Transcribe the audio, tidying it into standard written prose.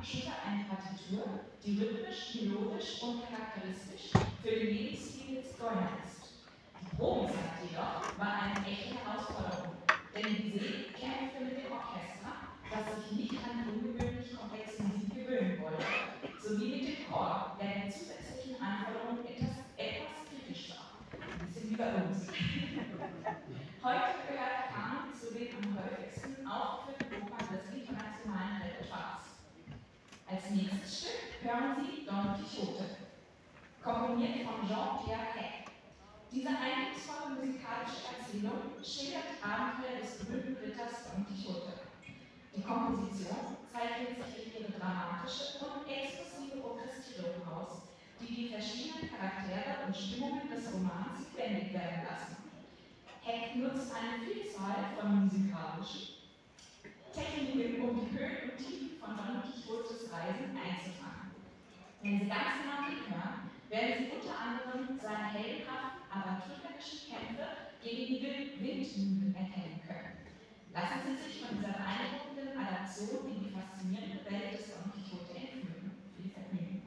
schuf er eine Partitur, die rhythmisch, melodisch und charakteristisch für den Lebensstil des Goya ist. Die Probenzeit jedoch war eine echte Herausforderung, denn Bizet kämpfte mit dem Orchester, das sich nicht an die ungewöhnlich komplexe Musik gewöhnen wollte, sowie mit dem Chor, der den zusätzlichen Anforderungen etwas kritisch war. Ein bisschen wie bei uns. Heute gehört der Kanon zu den am häufigsten aufgeführten Opern des internationalen Repertoires. Als nächstes Stück hören Sie Don Quixote, komponiert von Jean-Pierre Heck. Diese eindrucksvolle musikalische Erzählung schildert Abenteuer des berühmten Ritters Don Quixote. Die Komposition zeichnet sich durch ihre dramatische und expressive Orchestrierung aus, die verschiedenen Charaktere und Stimmungen des Romans lebendig werden lassen. Heck nutzt eine Vielzahl von musikalischen Techniken, um die Höhen und Tiefen von Don Quixotes Reisen einzufangen. Wenn Sie ganz genau hinhören, werden Sie unter anderem seine heldenhaften, aventurerischen Kämpfe gegen die Windmühlen erkennen können. Lassen Sie sich von dieser beeindruckenden Adaption in die faszinierende Welt des Don Quixote entführen. Viel Vergnügen.